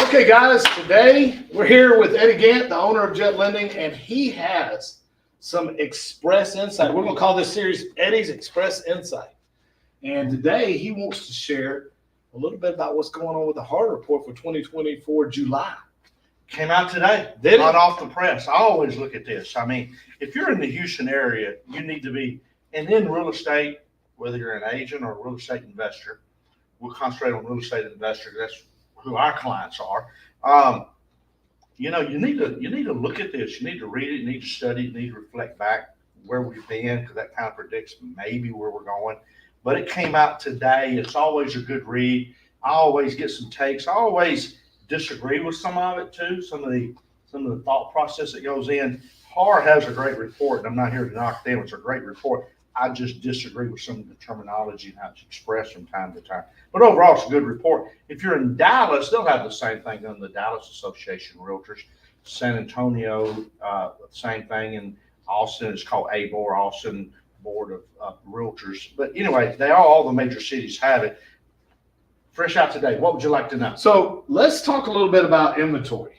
Okay, guys, today we're here with Eddie Gant, the owner of Jet Lending, and he has some Express Insight. We're going to call this series Eddie's Express Insight. And today he wants to share a little bit about what's going on with the HAR report for 2024 July. Came out today, hot off the press. I always look at this. I mean, if you're in the Houston area, you need to be, and in real estate, whether you're an agent or a real estate investor, we'll concentrate on real estate investors. That's who our clients are. You need to look at this. You need to read it. You need to study it. You need to reflect back where we've been, because that kind of predicts maybe where we're going. But it came out today. It's always a good read. I always get some takes. I always disagree with some of it too. Some of the thought process that goes in. HAR has a great report, and I'm not here to knock them. It's a great report. I just disagree with some of the terminology and how it's expressed from time to time. But overall, it's a good report. If you're in Dallas, they'll have the same thing on the Dallas Association of Realtors. San Antonio, same thing. And Austin is called ABOR, Austin Board of Realtors. But anyway, all the major cities have it. Fresh out today, what would you like to know? So let's talk a little bit about inventory.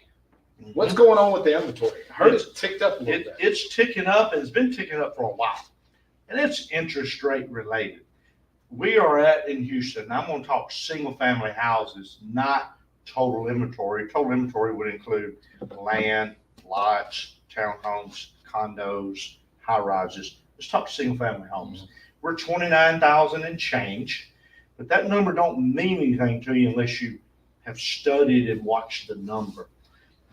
What's going on with the inventory? I heard it's ticked up a little bit. It's ticking up, and it's been ticking up for a while. And it's interest rate related. We are in Houston. I'm going to talk single family houses, not total inventory. Total inventory would include land, lots, townhomes, condos, high rises. Let's talk single family homes. We're 29,000 and change, but that number don't mean anything to you unless you have studied and watched the number.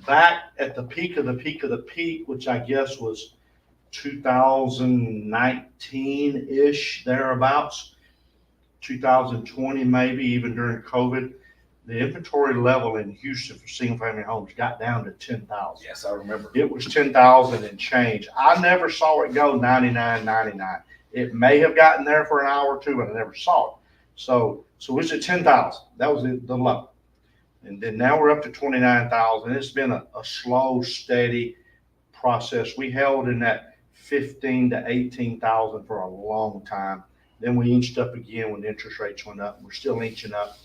Back at the peak of the peak of the peak, which I guess was 2019-ish, thereabouts, 2020 maybe, even during COVID, the inventory level in Houston for single family homes got down to 10,000. Yes, I remember. It was 10,000 and change. I never saw it go 99. It may have gotten there for an hour or two, but I never saw it. So it's at 10,000. That was the low. And then now we're up to 29,000. It's been a slow, steady process. We held in that 15 to 18,000 for a long time. Then we inched up again when the interest rates went up. We're still inching up.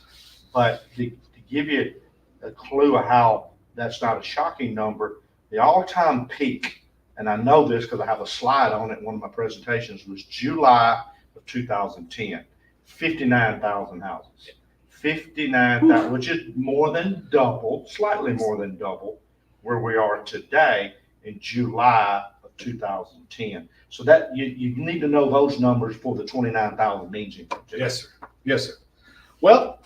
But to give you a clue of how that's not a shocking number, the all-time peak, and I know this because I have a slide on it in one of my presentations, was July of 2010, 59,000 houses. 59,000, which is more than double, slightly more than double where we are today in July of 2010. So that you need to know those numbers for the 29,000 means anything. Yes, sir. Yes, sir. Well,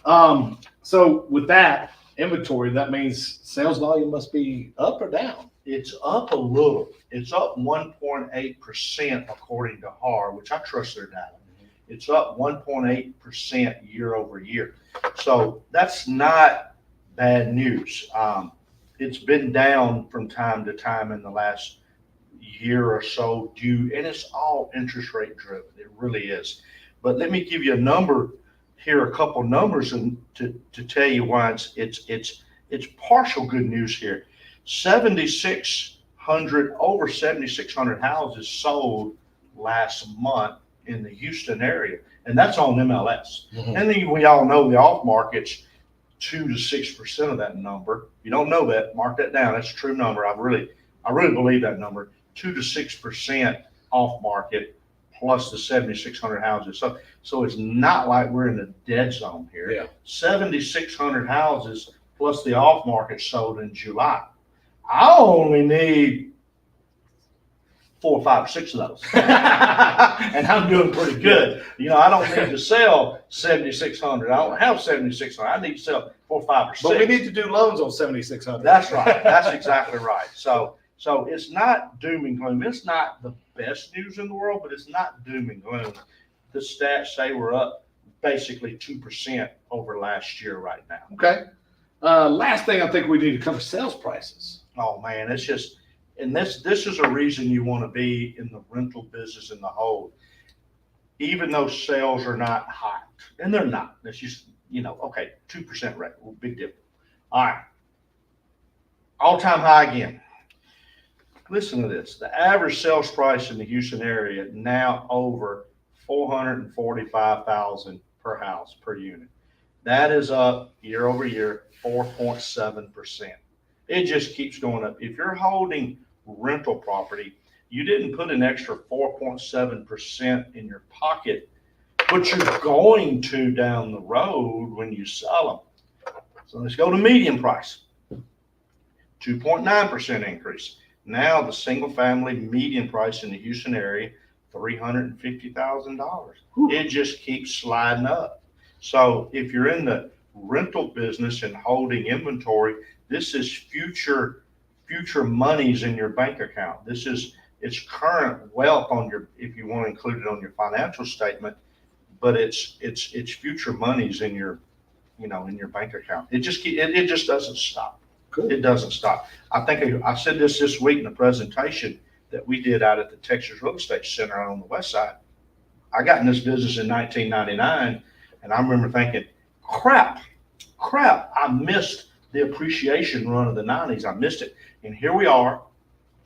so with that inventory, that means sales volume must be up or down? It's up a little. It's up 1.8% according to HAR, which I trust their data. It's up 1.8% year over year. So that's not bad news. It's been down from time to time in the last year or so and it's all interest rate driven. It really is. But let me give you a number here, a couple numbers, and to tell you why it's partial good news here. Over 7,600 houses sold last month in the Houston area, and that's on MLS. And then we all know the off market's 2 to 6% of that number. If you don't know that, mark that down. That's a true number. I really believe that number. 2 to 6% off market plus the 7,600 houses. So it's not like we're in the dead zone here. Yeah. 7,600 houses plus the off market sold in July. I only need 4, 5, 6 of those. And I'm doing pretty good. I don't need to sell 7,600. I don't have 7,600. I need to sell 4, 5, or 6. But we need to do loans on 7,600. That's right. That's exactly right. So it's not doom and gloom. It's not the best news in the world, but it's not doom and gloom. The stats say we're up basically 2% over last year right now. Okay. Last thing I think we need to cover sales prices. Oh man, it's just, and this is a reason you want to be in the rental business in the whole. Even though sales are not hot, and they're not. That's just, okay, 2% rate, well, big difference. All right. All-time high again. Listen to this. The average sales price in the Houston area now over $445,000 per house per unit. That is up year over year, 4.7%. It just keeps going up. If you're holding rental property, you didn't put an extra 4.7% in your pocket, but you're going to down the road when you sell them. So let's go to median price. 2.9% increase. Now the single family median price in the Houston area, $350,000. It just keeps sliding up. So if you're in the rental business and holding inventory, this is future monies in your bank account. It's current wealth on your, if you want to include it on your financial statement, but it's future monies in your, in your bank account. It just doesn't stop. Cool. It doesn't stop. I think I said this week in a presentation that we did out at the Texas Real Estate Center on the west side. I got in this business in 1999, and I remember thinking, crap, I missed the appreciation run of the 90s. I missed it. And here we are,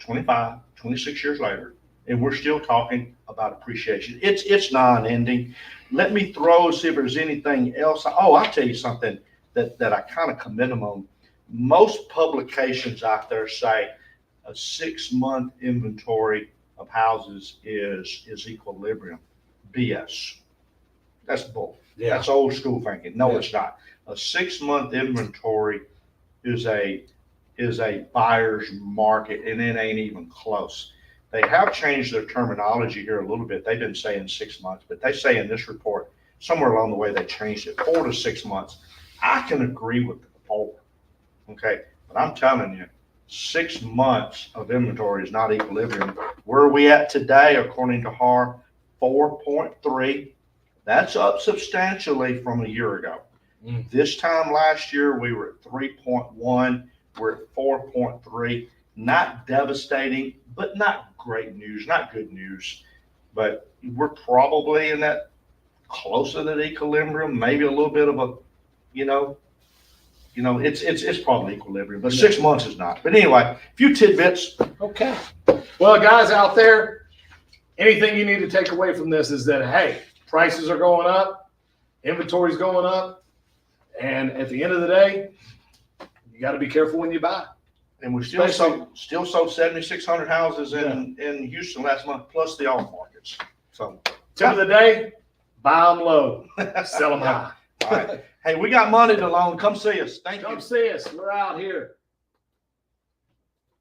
26 years later, and we're still talking about appreciation. It's non-ending. Let me see if there's anything else. Oh, I'll tell you something that I kind of commend them on. Most publications out there say a 6-month inventory of houses is equilibrium. BS. That's bull. Yeah. That's old school thinking. No, it's not. A 6-month inventory is a buyer's market, and it ain't even close. They have changed their terminology here a little bit. They've been saying 6 months, but they say in this report, somewhere along the way, they changed it 4 to 6 months. I can agree with the 4. Okay, but I'm telling you, 6 months of inventory is not equilibrium. Where are we at today, according to HAR? 4.3. That's up substantially from a year ago. This time last year, we were at 3.1. We're at 4.3. Not devastating, but not great news, not good news. But we're probably in that closer to equilibrium, maybe a little bit of a, it's probably equilibrium, but 6 months is not. But anyway, a few tidbits. Okay. Well, guys out there, anything you need to take away from this is that, hey, prices are going up, inventory's going up, and at the end of the day, you got to be careful when you buy. And we still sold 7,600 houses in Houston last month, plus the off markets. So, tip of the day, buy them low, sell them high. All right. Hey, we got money to loan. Come see us. Thank you. Come see us. We're out here.